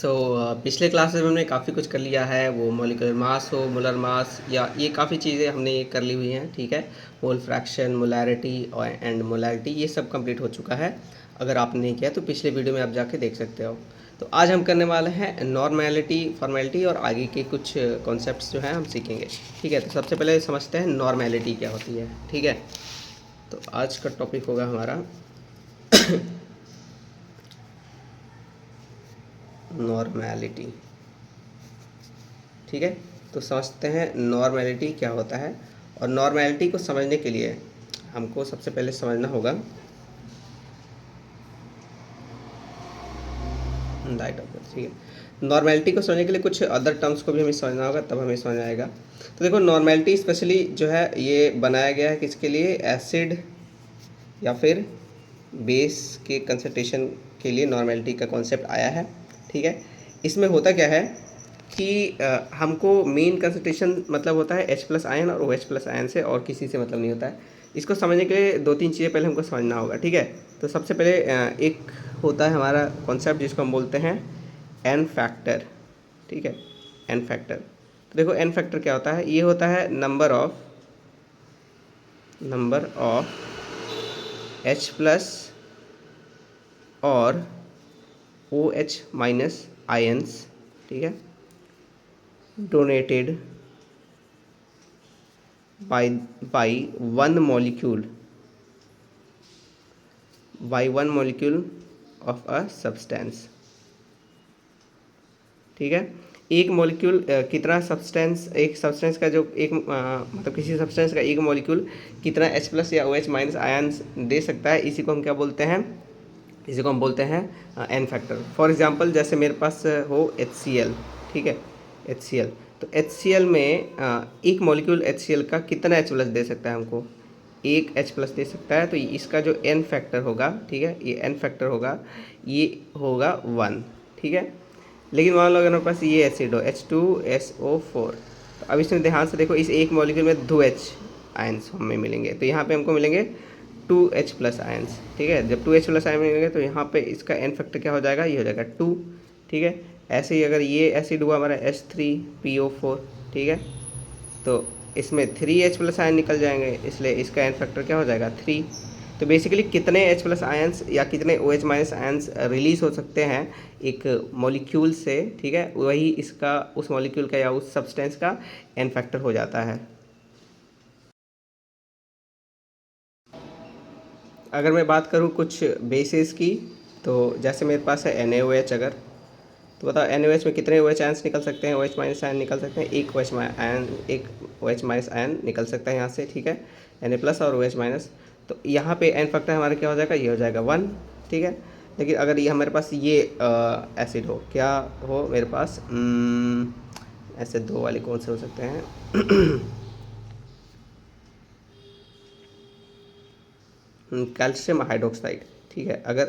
सो पिछले क्लासेस में हमने काफ़ी कुछ कर लिया है, वो मॉलिक्यूलर मास हो, मोलर मास या ये काफ़ी चीज़ें हमने कर ली हुई हैं, ठीक है। मोल फ्रैक्शन, मोलैरिटी और एंड मोलैरिटी ये सब कंप्लीट हो चुका है। अगर आपने नहीं किया तो पिछले वीडियो में आप जाके देख सकते हो। तो आज हम करने वाले हैं नॉर्मेलिटी, फॉर्मेलिटी और आगे के कुछ कॉन्सेप्ट्स जो हैं हम सीखेंगे, ठीक है। तो सबसे पहले समझते हैं नॉर्मेलिटी क्या होती है, ठीक है। तो आज का टॉपिक होगा हमारा नॉर्मेलिटी, ठीक है। तो समझते हैं नॉर्मेलिटी क्या होता है। और नॉर्मेलिटी को समझने के लिए हमको सबसे पहले समझना होगा लाइट ऑफ, ठीक है। नॉर्मेलिटी को समझने के लिए कुछ अदर टर्म्स को भी हमें समझना होगा, तब हमें समझ आएगा। तो देखो, नॉर्मेलिटी स्पेशली जो है ये बनाया गया है किसके लिए, एसिड या फिर बेस के कंसंट्रेशन के लिए नॉर्मेलिटी का कॉन्सेप्ट आया है, ठीक है। इसमें होता क्या है कि हमको मेन कंसंट्रेशन मतलब होता है H प्लस आयन और OH प्लस आयन से, और किसी से मतलब नहीं होता है। इसको समझने के लिए दो तीन चीज़ें पहले हमको समझना होगा, ठीक है। तो सबसे पहले एक होता है हमारा कॉन्सेप्ट जिसको हम बोलते हैं एन फैक्टर, ठीक है। एन फैक्टर, तो देखो एन फैक्टर क्या होता है, ये होता है नंबर ऑफ H प्लस और OH माइनस आयन्स, ठीक है, donated by one molecule of a substance, ठीक है। एक मॉलिक्यूल कितना सब्सटेंस, एक सब्सटेंस का जो एक मतलब किसी सब्सटेंस का एक मॉलिक्यूल कितना H प्लस या OH माइनस आयन्स दे सकता है, इसी को हम क्या बोलते हैं, इसी को हम बोलते हैं एन फैक्टर। फॉर एग्जांपल जैसे मेरे पास हो HCl, ठीक है, HCl। तो HCl में एक मॉलिक्यूल HCl का कितना H प्लस दे सकता है हमको, एक H प्लस दे सकता है। तो इसका जो एन फैक्टर होगा, ठीक है, ये एन फैक्टर होगा, ये होगा 1, ठीक है। लेकिन मान लो अगर हमारे पास ये एसिड हो H2SO4, तो अब इसमें ध्यान से देखो, इस एक मॉलिक्यूल में 2H आयंस हमें मिलेंगे, तो यहाँ पे हमको मिलेंगे 2H प्लस आयंस, ठीक है। जब 2H प्लस आयन मिलेंगे तो यहाँ पे इसका एन फैक्टर क्या हो जाएगा, ये हो जाएगा 2, ठीक है। ऐसे ही अगर ये एसिड हुआ हमारा H3PO4, ठीक है, तो इसमें 3H प्लस आयन निकल जाएंगे, इसलिए इसका एन फैक्टर क्या हो जाएगा 3। तो बेसिकली कितने H प्लस आयंस या कितने OH माइनस आयंस रिलीज हो सकते हैं एक मॉलिक्यूल से, ठीक है, वही इसका उस मॉलिक्यूल का या उस सब्सटेंस का एन फैक्टर हो जाता है। अगर मैं बात करूँ कुछ बेसिस की, तो जैसे मेरे पास है NaOH, अगर तो बताओ NaOH में कितने OH आयंस निकल सकते हैं, OH माइनस आयन निकल सकते हैं, एक OH माइनस आयन निकल सकता है यहाँ से, ठीक है, Na प्लस और OH माइनस। तो यहाँ पे एन फैक्टर हमारा क्या हो जाएगा, ये हो जाएगा 1, ठीक है। लेकिन अगर ये हमारे पास ये एसिड हो, क्या हो मेरे पास, ऐसे दो वाले कौन से हो सकते हैं कैल्शियम हाइड्रोक्साइड, ठीक है। अगर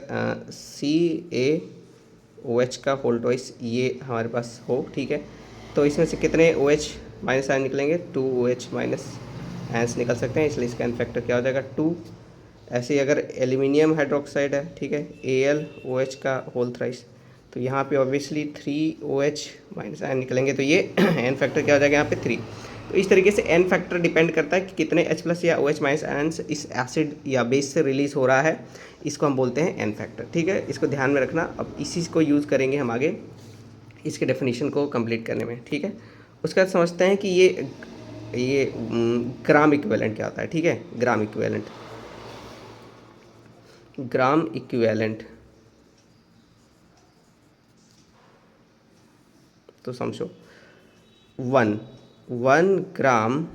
CaOH का होल ट्वाइस ये हमारे पास हो, ठीक है, तो इसमें से कितने OH माइनस आयन निकलेंगे, 2OH माइनस आयन्स निकल सकते हैं, इसलिए इसका एन फैक्टर क्या हो जाएगा 2। ऐसे ही अगर एल्यूमिनियम हाइड्रोक्साइड है, ठीक है, AlOH का होल थ्राइस, तो यहाँ पे ऑब्वियसली 3OH माइनस आयन निकलेंगे, तो ये एन फैक्टर क्या हो जाएगा यहाँ पे 3। तो इस तरीके से एन फैक्टर डिपेंड करता है कि कितने H प्लस या OH माइनस आयन्स इस एसिड या बेस से रिलीज हो रहा है, इसको हम बोलते हैं एन फैक्टर, ठीक है। इसको ध्यान में रखना। अब इसी को यूज़ करेंगे हम आगे इसके डेफिनेशन को कंप्लीट करने में, ठीक है। उसके बाद समझते हैं कि ये ग्राम इक्विवेलेंट क्या होता है, ठीक है। ग्राम इक्विवेलेंट तो समझो, 1 ग्राम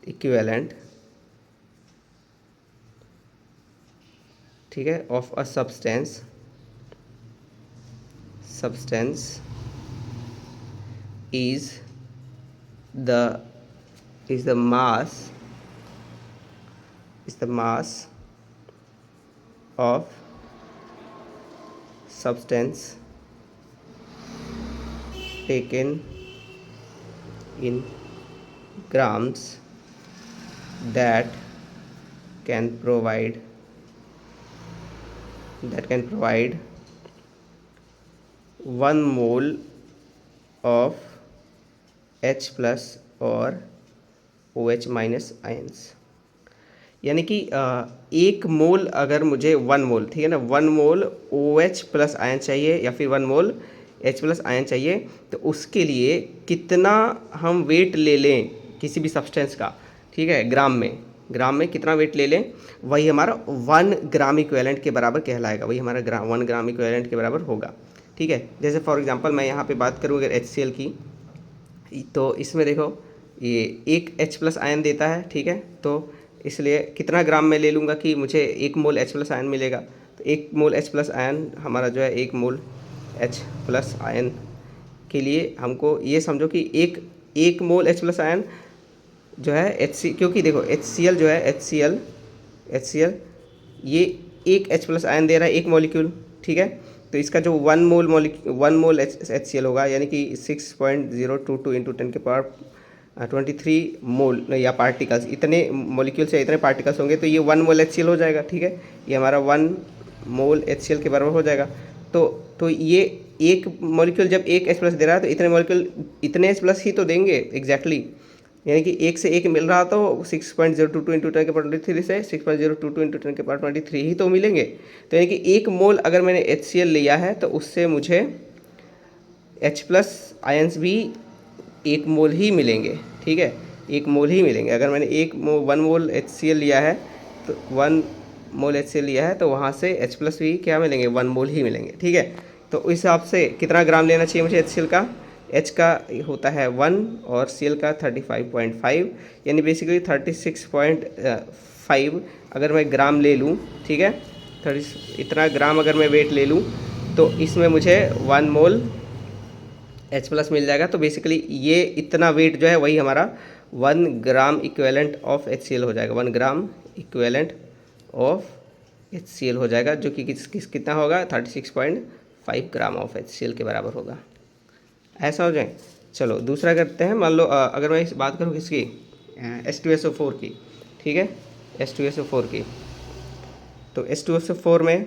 इक्विवेलेंट, ठीक है, of a substance is the mass of substance taken in grams that can provide 1 mole of H plus और OH माइनस आयंस। यानी कि 1 मोल अगर मुझे 1 मोल, ठीक है ना, 1 मोल OH प्लस आयन चाहिए या फिर 1 मोल H प्लस आयन चाहिए, तो उसके लिए कितना हम वेट ले लें किसी भी सब्सटेंस का, ठीक है, ग्राम में कितना वेट ले लें, वही हमारा 1 ग्राम इक्विवेलेंट के बराबर कहलाएगा, वही हमारा 1 ग्राम इक्विवेलेंट के बराबर होगा। ठीक है, जैसे फॉर एग्जांपल मैं यहाँ पे बात करूँ अगर HCl की, तो इसमें देखो ये एक H प्लस आयन देता है, ठीक है, तो इसलिए कितना ग्राम में ले लूँगा कि मुझे 1 मोल H प्लस आयन मिलेगा। तो 1 मोल H प्लस आयन हमारा जो है 1 मोल H प्लस आयन के लिए हमको ये समझो कि एक मोल H प्लस आयन जो है क्योंकि देखो HCl जो है HCl ये एक H प्लस आयन दे रहा है 1 मॉलिक्यूल, ठीक है, तो इसका जो 1 मोल HCl होगा यानी कि 6.022 इंटू 10 के पावर 23 मोल या पार्टिकल्स, इतने मॉलिक्यूल से इतने पार्टिकल्स होंगे, तो ये 1 मोल HCl हो जाएगा। ठीक है, ये हमारा 1 मोल HCl के बराबर हो जाएगा। तो ये एक मॉलिक्यूल जब एक H प्लस दे रहा है तो इतने मॉलिक्यूल इतने H प्लस ही तो देंगे एग्जैक्टली, यानी कि एक से एक मिल रहा तो 6.022 इंटू 10 के पावर 23 से 6.022 इंटू 10 के पावर 23 ही तो मिलेंगे। तो यानी कि 1 मोल अगर मैंने HCl लिया है तो उससे मुझे H प्लस आयंस भी 1 मोल ही मिलेंगे। ठीक है, 1 मोल ही मिलेंगे। अगर मैंने 1 मोल HCl लिया है तो 1 मोल HCl लिया है तो वहाँ से H प्लस भी क्या मिलेंगे, 1 मोल ही मिलेंगे। ठीक है, तो उस हिसाब से कितना ग्राम लेना चाहिए मुझे HCl का, H का होता है 1 और Cl का 35.5 यानी बेसिकली 36.5 अगर मैं ग्राम ले लूँ, ठीक है, 30 इतना ग्राम अगर मैं वेट ले लूँ तो इसमें मुझे 1 मोल H प्लस मिल जाएगा। तो बेसिकली ये इतना वेट जो है वही हमारा 1 ग्राम इक्विवेलेंट ऑफ HCl हो जाएगा, 1 ग्राम इक्विवेलेंट ऑफ HCl हो जाएगा, जो कि कितना होगा 36.5 ग्राम ऑफ HCl के बराबर होगा। ऐसा हो जाए। चलो दूसरा करते हैं। मान लो अगर मैं इस बात करूँ किसकी, H2SO4 की, ठीक है, H2SO4 की, तो H2SO4 में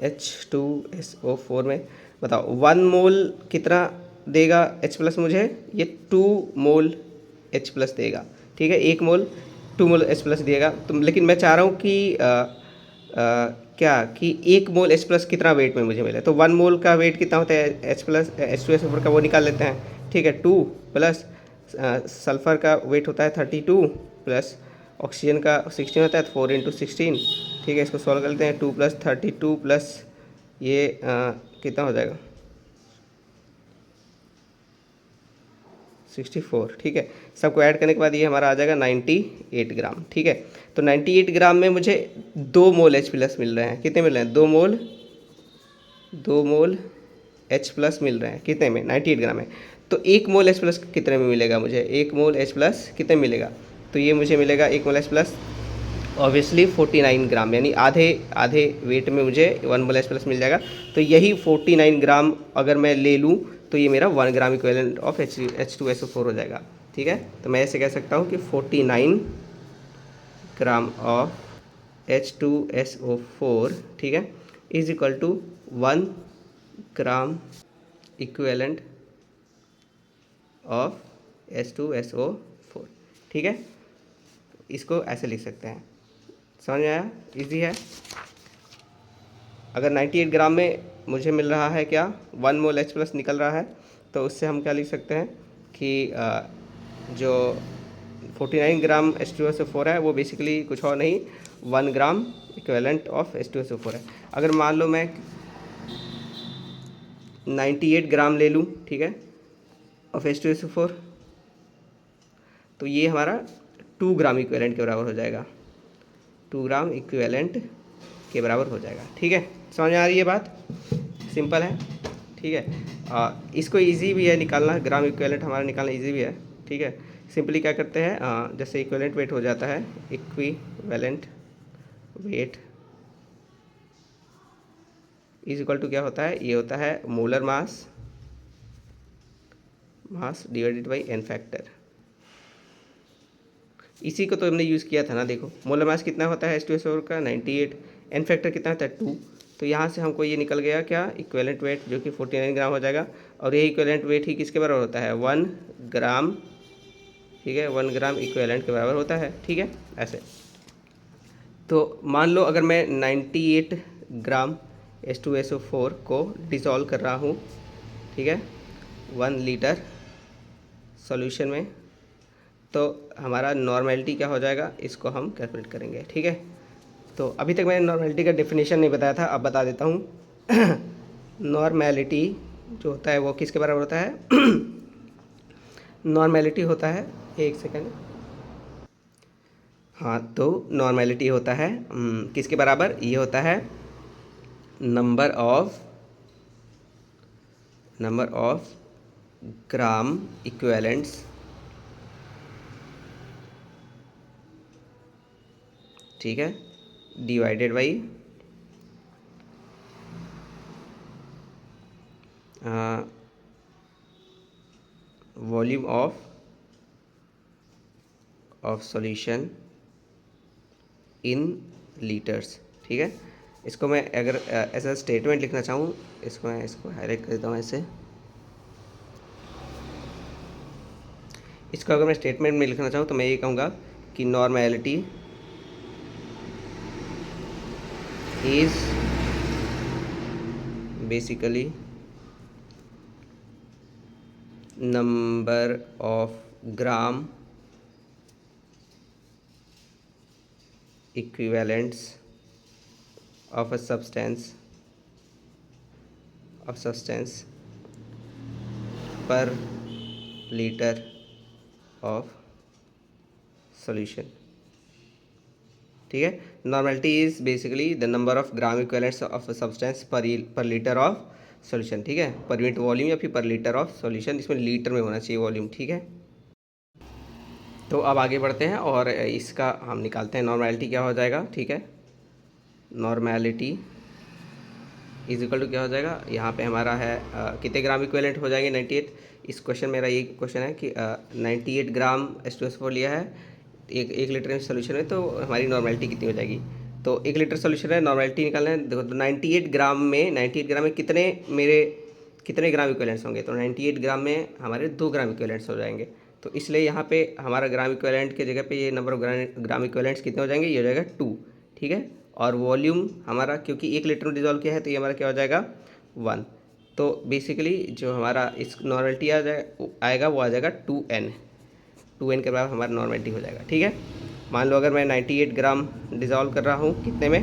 H2SO4 में बताओ 1 मोल कितना देगा H प्लस मुझे, ये 2 मोल H प्लस देगा। ठीक है, 1 मोल 2 मोल H प्लस देगा। तो लेकिन मैं चाह रहा हूँ कि क्या कि 1 मोल H प्लस कितना वेट में मुझे मिले, तो 1 मोल का वेट कितना होता है H प्लस H2SO4 का, वो निकाल लेते हैं। ठीक है, 2 प्लस सल्फ़र का वेट होता है 32 प्लस ऑक्सीजन का 16 होता है, 4 इंटू 16। ठीक है, इसको सॉल्व कर लेते हैं। 2 प्लस 32 प्लस ये कितना हो जाएगा 64। ठीक है, सबको ऐड करने के बाद ये हमारा आ जाएगा 98 ग्राम। ठीक है, तो 98 ग्राम में मुझे 2 मोल H प्लस मिल रहे हैं। कितने मिल रहे हैं, 2 मोल H प्लस मिल रहे हैं। कितने में, 98 ग्राम में। तो 1 मोल H प्लस कितने में मिलेगा मुझे, 1 मोल H प्लस कितने मिलेगा, तो ये मुझे मिलेगा 1 मोल H प्लस ऑब्वियसली 49 ग्राम, यानी आधे वेट में मुझे 1 मोल H प्लस मिल जाएगा। तो यही 49 ग्राम अगर मैं ले लूँ तो ये मेरा 1 ग्राम इक्विवेलेंट ऑफ H2SO4 हो जाएगा। ठीक है, तो मैं ऐसे कह सकता हूँ कि 49 ग्राम ऑफ H2SO4, ठीक है, is equal to 1 gram equivalent of H2SO4। ठीक है, इसको ऐसे लिख सकते हैं। समझ में आया, इजी है। अगर 98 ग्राम में मुझे मिल रहा है क्या, 1 मोल H प्लस निकल रहा है, तो उससे हम क्या लिख सकते हैं कि जो 49 ग्राम H2SO4 है वो बेसिकली कुछ और नहीं 1 ग्राम इक्विवेलेंट ऑफ H2SO4 है। अगर मान लो मैं 98 ग्राम ले लूँ, ठीक है, ऑफ H2SO4, तो ये हमारा 2 ग्राम इक्विवेलेंट के बराबर हो जाएगा, 2 ग्राम इक्विवेलेंट के बराबर हो जाएगा। ठीक है, समझ में आ रही है बात, सिंपल है। ठीक है, इसको इजी भी है निकालना, ग्राम इक्विवेलेंट हमारा निकालना इजी भी है। ठीक है, सिंपली क्या करते हैं, जैसे इक्विवेलेंट वेट हो जाता है, equivalent weight is equal to क्या होता है, ये होता है molar mass divided by n factor. इसी को तो हमने यूज़ किया था ना। देखो मोलर मास कितना होता है H2SO4 का 98, n फैक्टर कितना होता है 2, तो यहाँ से हमको ये निकल गया क्या, इक्विवेलेंट वेट जो कि 49 ग्राम हो जाएगा। और ये इक्विवेलेंट वेट ही किसके बराबर होता है, 1 ग्राम, ठीक है, 1 ग्राम इक्विवेलेंट के बराबर होता है, ठीक है ऐसे। तो मान लो अगर मैं 98 ग्राम H2SO4 को डिसॉल्व कर रहा हूँ, ठीक है, 1 लीटर सॉल्यूशन में, तो हमारा नॉर्मेलिटी क्या हो जाएगा, इसको हम कैलकुलेट करेंगे, ठीक है। तो अभी तक मैंने नॉर्मेलिटी का डेफिनेशन नहीं बताया था, अब बता देता हूँ। नॉर्मेलिटी जो होता है वो किसके बराबर होता है? नॉर्मेलिटी होता है, एक सेकेंड, हाँ, तो नॉर्मेलिटी होता है किसके बराबर, ये होता है नंबर ऑफ ग्राम इक्विवेलेंट्स, ठीक है, divided by volume of solution in litres, ठीक है। इसको मैं अगर ऐसा स्टेटमेंट लिखना चाहूँ, इसको मैं इसको हाईलाइट कर देता हूँ ऐसे, इसको अगर मैं स्टेटमेंट में लिखना चाहूँ तो मैं ये कहूँगा कि normality is basically number of gram equivalents of a substance per liter of solution, ठीक है। Normality is basically the number of gram equivalents of a substance पर लीटर ऑफ सॉल्यूशन, ठीक है, पर यूनिट वॉल्यूम या फिर पर litre of solution, इसमें litre में होना चाहिए वॉल्यूम, ठीक है। तो अब आगे बढ़ते हैं और इसका हम निकालते हैं नॉर्मेलिटी क्या हो जाएगा, ठीक है। नॉर्मेलिटी इज इक्वल टू क्या हो जाएगा, यहाँ पे हमारा है कितने ग्राम इक्विवेलेंट हो जाएंगे, 98। इस क्वेश्चन मेरा ये क्वेश्चन है कि 98 ग्राम H2SO4 लिया है एक लीटर सोल्यूशन में, तो हमारी नॉर्मेलिटी कितनी हो जाएगी। तो 1 लीटर सोल्यूशन है, नॉर्मेलिटी निकालना है, देखो तो 98 ग्राम में कितने ग्राम इक्विवेलेंट्स होंगे, तो 98 ग्राम में हमारे 2 ग्राम इक्विवेलेंट्स हो जाएंगे। तो इसलिए यहाँ पे हमारा ग्राम इक्विवेलेंट के जगह पे ये नंबर ऑफ ग्राम इक्विवेलेंट्स कितने हो जाएंगे, ये हो जाएगा 2, ठीक है। और वॉल्यूम हमारा क्योंकि 1 लीटर में डिजॉल्व किया है तो ये हमारा क्या हो जाएगा 1। तो बेसिकली जो हमारा इस नॉर्मेलिटी आएगा वो आ जाएगा 2N के बराबर हमारा नॉर्मेलिटी हो जाएगा, ठीक है। मान लो अगर मैं 98 ग्राम डिज़ोल्व कर रहा हूँ कितने में,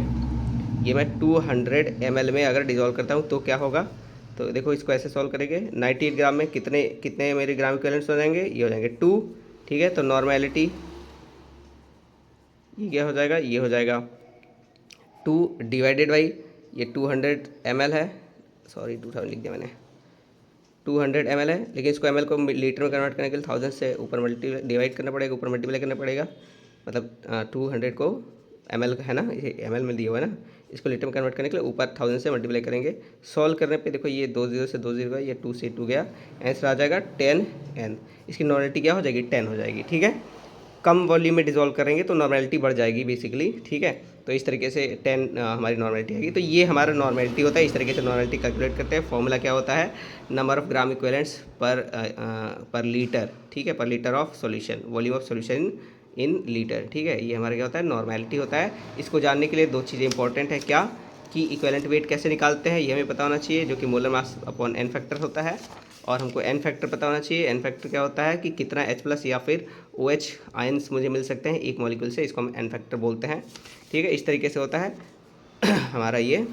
ये मैं 200 ml में अगर डिज़ोल्व करता हूँ तो क्या होगा, तो देखो इसको ऐसे सॉल्व करेंगे, 98 ग्राम में कितने मेरे ग्राम इक्विवेलेंट्स हो जाएंगे, ये हो जाएंगे 2, ठीक है। तो नॉर्मेलिटी ये क्या हो जाएगा, ये हो जाएगा 2 डिवाइडेड बाई ये 200 ml है, सॉरी 2000 लिख दिया मैंने, 200 ml है, लेकिन इसको ml को लीटर में कन्वर्ट करने के लिए 1000 से ऊपर डिवाइड करना पड़ेगा, ऊपर मल्टीप्लाई करना पड़ेगा, मतलब 200 को ml है ना, ये ml में दिया हुआ है ना, इसको लीटर में कन्वर्ट करने के लिए ऊपर 1000 से मल्टीप्लाई करेंगे। सॉल्व करने पे देखो ये 2 0 से 2 0 गया, ये 2 से 2 गया, आंसर आ जाएगा 10N। इसकी नॉर्मेलिटी क्या हो जाएगी, 10 हो जाएगी, ठीक है। कम वॉल्यूम में डिज़ोल्व करेंगे तो नॉर्मेलिटी बढ़ जाएगी बेसिकली, ठीक है। तो इस तरीके से 10 हमारी नॉर्मेलिटी आएगी। तो ये हमारा नॉर्मेलिटी होता है, इस तरीके से नॉर्मेलिटी कैलकुलेट करते हैं। फॉर्मूला क्या होता है, नंबर ऑफ ग्राम इक्विवेलेंट्स पर लीटर, ठीक है, पर litre of solution, volume of solution in litre, ठीक है। ये हमारा क्या होता है, नॉर्मेलिटी होता है। इसको जानने के लिए 2 चीज़ें इंपॉर्टेंट है, क्या कि इक्विवेलेंट वेट कैसे निकालते हैं ये हमें पता होना चाहिए, जो कि molar mass upon N factor होता है, और हमको एन फैक्टर पता होना चाहिए। एन फैक्टर क्या होता है कि कितना H+ या फिर OH आयंस मुझे मिल सकते हैं एक मॉलिक्यूल से, इसको हम एन फैक्टर बोलते हैं, ठीक है। इस तरीके से होता है हमारा ये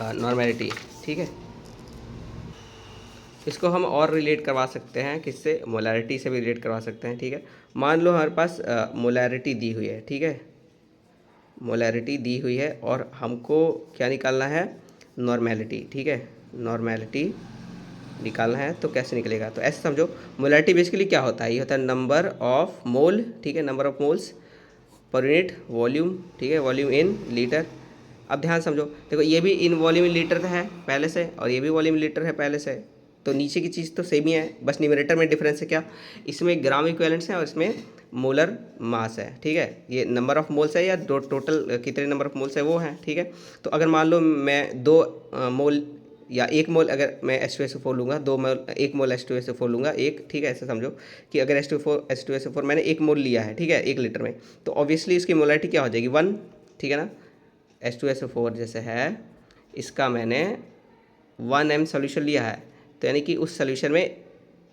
नॉर्मेलिटी, ठीक है। इसको हम और रिलेट करवा सकते हैं किससे, मोलैरिटी से भी रिलेट करवा सकते हैं, ठीक है। मान लो हमारे पास मोलैरिटी दी हुई है, ठीक है, मोलैरिटी दी हुई है और हमको क्या निकालना है, नॉर्मेलिटी, ठीक है। नॉर्मेलिटी निकालना है तो कैसे निकलेगा, तो ऐसे समझो, मोलैरिटी बेसिकली क्या होता है, ये होता है नंबर ऑफ मोल, ठीक है, number of moles per unit volume, ठीक है, वॉल्यूम इन लीटर। अब ध्यान समझो, देखो ये भी इन वॉल्यूम इन लीटर है पहले से, और ये भी वॉल्यूम इन लीटर है पहले से, तो नीचे की चीज़ तो सेम ही है, बस न्यूमरेटर में डिफरेंस है क्या, इसमें ग्राम इक्विवेलेंट्स है और इसमें मोलर मास है, ठीक है। ये नंबर ऑफ मोल्स है या टोटल कितने नंबर ऑफ मोल्स है वो है, ठीक है। तो अगर मान लो मैं 2 मोल या 1 मोल अगर मैं H2SO4 लूँगा, 2 मोल 1 मोल H2SO4 लूँगा एक, ठीक है। ऐसे समझो कि अगर H2SO4 मैंने 1 मोल लिया है, ठीक है, 1 लीटर में, तो ऑब्वियसली इसकी मोलरिटी क्या हो जाएगी 1, ठीक है ना। H2SO4 जैसे है, इसका मैंने 1 m सोल्यूशन लिया है, तो यानी कि उस सोल्यूशन में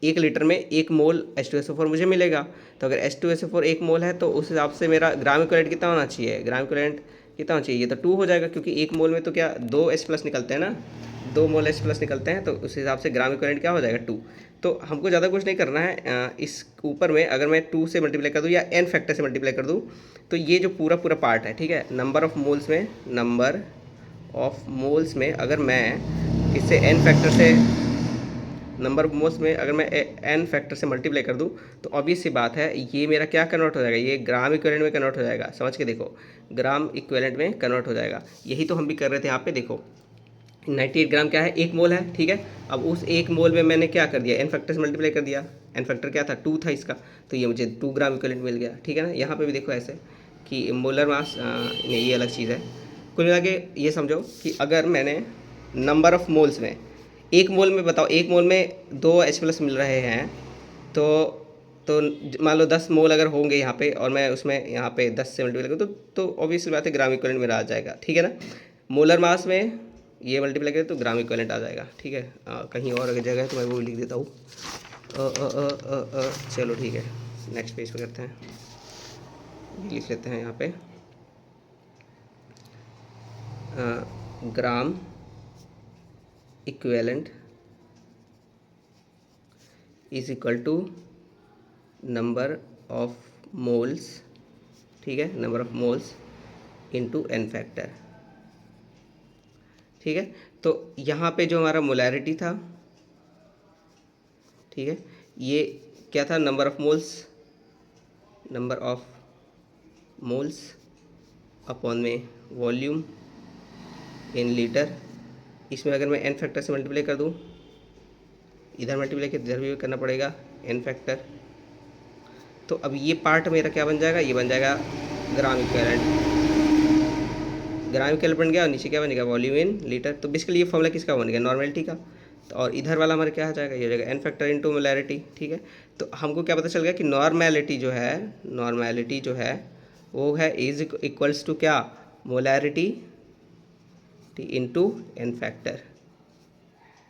1 लीटर में 1 मोल H2SO4 मुझे मिलेगा। तो अगर H2SO4 1 मोल है तो उस हिसाब से मेरा ग्राम इक्विवेलेंट कितना होना चाहिए, ग्राम इक्विवेलेंट कितना होना चाहिए, ये तो 2 हो जाएगा, क्योंकि 1 मोल में तो क्या 2 H प्लस निकलते हैं ना, 2 मोल H प्लस निकलते हैं, तो उस हिसाब से ग्राम इक्विवेलेंट क्या हो जाएगा 2। तो हमको ज़्यादा कुछ नहीं करना है, इस ऊपर में अगर मैं 2 से मल्टीप्लाई कर दूँ या n फैक्टर से मल्टीप्लाई कर दूँ, तो ये जो पूरा पूरा पार्ट है, ठीक है, नंबर ऑफ मोल्स में अगर मैं इससे n फैक्टर से नंबर ऑफ मोल्स में अगर मैं n फैक्टर से मल्टीप्लाई कर दूं, तो ऑब्वियस सी बात है ये मेरा क्या कन्वर्ट हो जाएगा, ये ग्राम इक्विवेलेंट में कन्वर्ट हो जाएगा। समझ के देखो, ग्राम इक्विवेलेंट में कन्वर्ट हो जाएगा। यही तो हम भी कर रहे थे यहाँ पे। देखो 98 ग्राम क्या है, 1 मोल है, ठीक है। अब उस 1 मोल में मैंने क्या कर दिया, n फैक्टर से मल्टीप्लाई कर दिया। n फैक्टर क्या था, 2 था इसका, तो ये मुझे 2 ग्राम इक्विवेलेंट मिल गया, ठीक है ना। यहाँ पे भी देखो ऐसे कि मोलर मास नहीं, ये अलग चीज़ है। कुल मिला के ये समझो कि अगर मैंने नंबर ऑफ मोल्स में 1 मोल में, बताओ 1 मोल में 2 H प्लस मिल रहे हैं, तो मान लो 10 मोल अगर होंगे यहाँ पे, और मैं उसमें यहाँ पे 10 से मल्टीप्लाई करूँ तो ऑब्वियसली बात है ग्राम इक्विवेलेंट मेरा आ जाएगा, ठीक है ना। मोलर मास में ये मल्टीप्लाई करें तो ग्राम इक्विवेलेंट आ जाएगा, ठीक है। कहीं और अगर जगह है तो मैं वो लिख देता हूँ। चलो ठीक है, नेक्स्ट पेज पे करते हैं, ये लिख लेते हैं यहाँ पे gram equivalent is equal to number of moles, ठीक है, number of moles into n factor, ठीक है। तो यहाँ पे जो हमारा मोलैरिटी था, ठीक है, ये क्या था, नंबर ऑफ मोल्स अपॉन में वॉल्यूम इन लीटर। इसमें अगर मैं n फैक्टर से मल्टीप्लाई कर दूँ, इधर मल्टीप्लाई किया इधर भी करना पड़ेगा n फैक्टर, तो अब ये पार्ट मेरा क्या बन जाएगा, ये बन जाएगा ग्राम इक्विवेलेंट। ग्राम इक्विवेलेंट बन गया और नीचे क्या बनेगा, वॉल्यूम इन लीटर। तो बेसिकली ये फॉर्मूला किसका बन गया, नॉर्मेलिटी का। तो और इधर वाला हमारा क्या हो जाएगा, ये हो जाएगा n फैक्टर इंटू मोलैरिटी, ठीक है। तो हमको क्या पता चल गया कि नॉर्मेलिटी जो है वो है इज इक्वल्स टू क्या, मोलैरिटी इंटू n फैक्टर,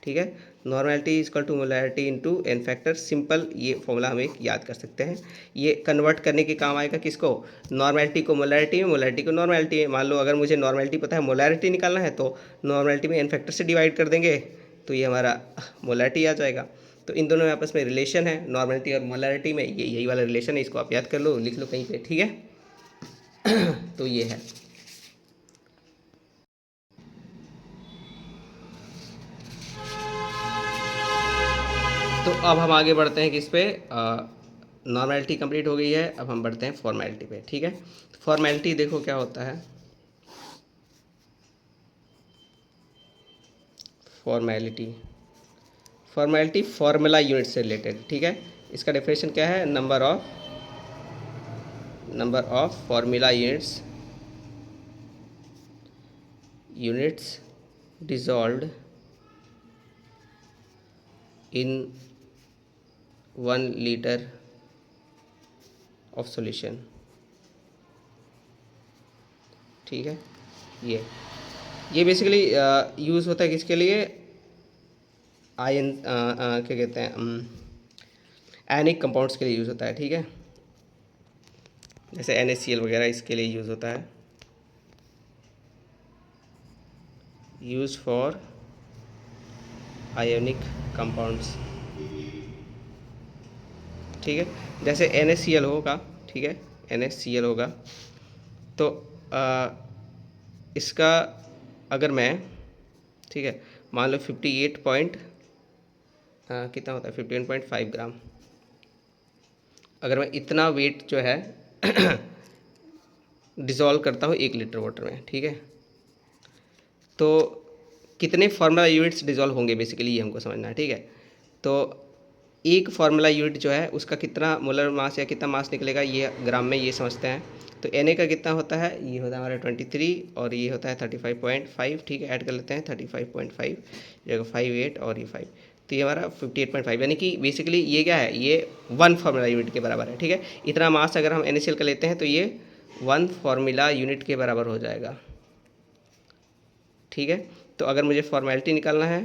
ठीक है। Normality is equal to molarity into n factor. Simple ये फॉर्मूला हम एक याद कर सकते हैं। ये कन्वर्ट करने के काम आएगा किसको, नॉर्मेलिटी को मोलैरिटी में, मोलैरिटी को नॉर्मेलिटी में। मान लो अगर मुझे नॉर्मेलिटी पता है, मोलैरिटी निकालना है, तो नॉर्मेलिटी में n फैक्टर से डिवाइड कर देंगे, तो ये हमारा मोलैरिटी आ जाएगा। तो इन दोनों में आपस में रिलेशन है, नॉर्मेलिटी और मोलैरिटी में, ये यही वाला रिलेशन है। इसको आप याद कर लो, लिख लो कहीं पर, ठीक है। तो ये है। तो अब हम आगे बढ़ते हैं किस पे, नॉर्मेलिटी कंप्लीट हो गई है, अब हम बढ़ते हैं फॉर्मेलिटी पे, ठीक है। फॉर्मेलिटी देखो क्या होता है, फॉर्मेलिटी फार्मूला यूनिट से रिलेटेड, ठीक है। इसका डेफिनेशन क्या है, number of formula units dissolved in 1 litre of solution, ठीक है। ये बेसिकली यूज़ होता है किसके लिए, आयन क्या कहते हैं, आयनिक कंपाउंड्स के लिए यूज़ होता है, ठीक है। जैसे NaCl वगैरह इसके लिए यूज़ होता है, यूज फॉर आयोनिक कंपाउंड्स, ठीक है। जैसे NaCl होगा, ठीक है, NaCl होगा, तो इसका अगर मैं, ठीक है, मान लो 58 पॉइंट कितना होता है, 51.5 ग्राम, अगर मैं इतना वेट जो है डिज़ोल्व करता हूँ 1 लीटर वाटर में, ठीक है, तो कितने फार्मूला यूनिट्स डिज़ोल्व होंगे, बेसिकली ये हमको समझना है, ठीक है। तो एक फार्मूला यूनिट जो है उसका कितना मोलर मास या कितना मास निकलेगा ये ग्राम में ये समझते हैं। तो Na का कितना होता है, ये होता है हमारा 23 और ये होता है 35.5, ठीक है, ऐड कर लेते हैं 35.5 जगह 58 और ये 5, तो ये हमारा 58.5, यानी कि बेसिकली ये क्या है, ये 1 फार्मूला यूनिट के बराबर है, ठीक है। इतना मास अगर हम NaCl का लेते हैं तो ये 1 फार्मूला यूनिट के बराबर हो जाएगा, ठीक है। तो अगर मुझे फॉर्मेलिटी निकालना है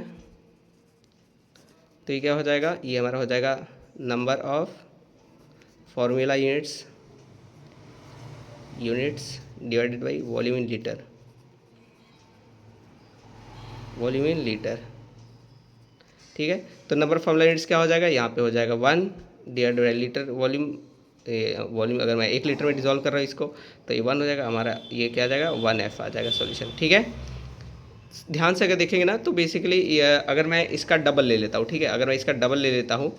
तो ये क्या हो जाएगा, ये हमारा हो जाएगा number of formula units divided by volume in litre, ठीक है। तो नंबर ऑफ फार्मूला यूनिट्स क्या हो जाएगा, यहाँ पे हो जाएगा 1 डिवाइडेड बाई लीटर वॉल्यूम अगर मैं 1 लीटर में डिजोल्व कर रहा हूँ इसको तो ये 1 हो जाएगा हमारा, ये क्या आ जाएगा 1F आ जाएगा सॉल्यूशन, ठीक है। ध्यान से अगर देखेंगे ना तो बेसिकली अगर मैं इसका डबल ले लेता हूँ, ठीक है, अगर मैं इसका डबल ले लेता हूँ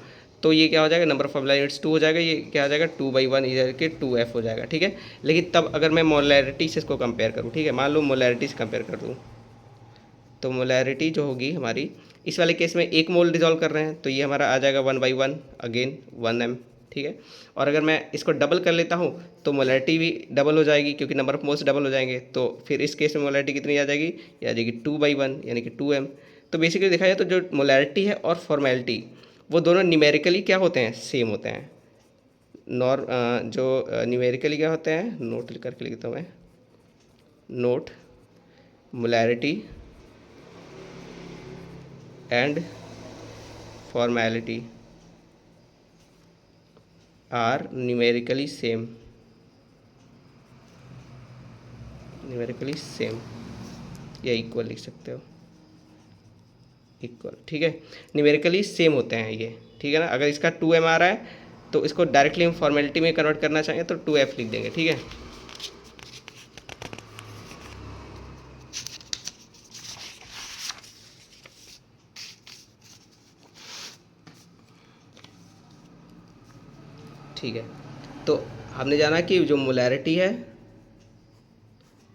तो ये क्या हो जाएगा, नंबर ऑफ फार्मूला यूनिट्स 2 हो जाएगा, ये क्या हो जाएगा 2/1 इधर के 2F हो जाएगा, ठीक है। लेकिन तब अगर मैं मोलैरिटी से इसको कंपेयर करूँ, ठीक है, मान लो मोलैरिटी से कंपेयर कर दूँ तो मोलैरिटी जो होगी हमारी इस वाले केस में 1 मोल डिजोल्व कर रहे हैं तो ये हमारा आ जाएगा 1/1 अगेन 1m, ठीक है। और अगर मैं इसको डबल कर लेता हूँ तो मोलैरिटी भी डबल हो जाएगी क्योंकि नंबर ऑफ मोल्स डबल हो जाएंगे, तो फिर इस केस में मोलैरिटी कितनी आ जाएगी, ये आ जाएगी 2/1 यानी कि 2m। तो बेसिकली देखा जाए तो जो मोलैरिटी है और फॉर्मेलिटी वो दोनों न्यूमेरिकली क्या होते हैं, सेम होते हैं। जो न्यूमेरिकली क्या होते हैं, नोट करके लिखता हूँ मैं, note molarity and formality are numerically same, या इक्वल लिख सकते हो, इक्वल, ठीक है। न्यूमेरिकली सेम होते हैं ये, ठीक है ना। अगर इसका 2m आ रहा है तो इसको डायरेक्टली हम फॉर्मेलिटी में कन्वर्ट करना चाहेंगे तो 2f लिख देंगे, ठीक है। ठीक है, तो हमने जाना कि जो मोलैरिटी है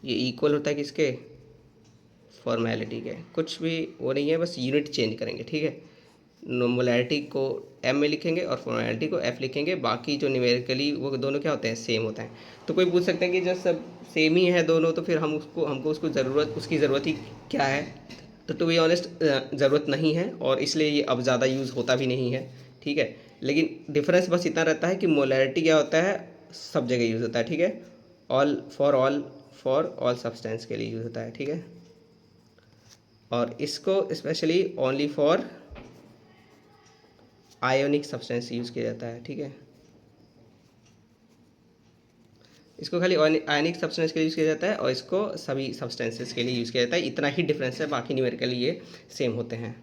ये इक्वल होता है किसके, फॉर्मेलिटी के, कुछ भी वो नहीं है, बस यूनिट चेंज करेंगे, ठीक है। मोलैरिटी को m में लिखेंगे और फॉर्मेलिटी को f लिखेंगे, बाकी जो न्यूमेरिकली वो दोनों क्या होते हैं, सेम होते हैं। तो कोई पूछ सकते हैं कि जब सब सेम ही है दोनों तो फिर हमको उसकी ज़रूरत ही क्या है, तो टू बी ऑनेस्ट ज़रूरत नहीं है और इसलिए ये अब ज़्यादा यूज़ होता भी नहीं है, ठीक है। लेकिन डिफरेंस बस इतना रहता है कि मोलैरिटी क्या होता है, सब जगह यूज़ होता है, ठीक है, फॉर ऑल सब्सटेंस के लिए यूज़ होता है, ठीक है। और इसको specially only for ionic substance use किया जाता है, ठीक है। इसको खाली आयनिक सब्सटेंस के लिए यूज़ किया जाता है और इसको सभी सब्सटेंसेस के लिए यूज़ किया जाता है, इतना ही डिफरेंस है, बाकी न्यूमेरिकली ये सेम होते हैं।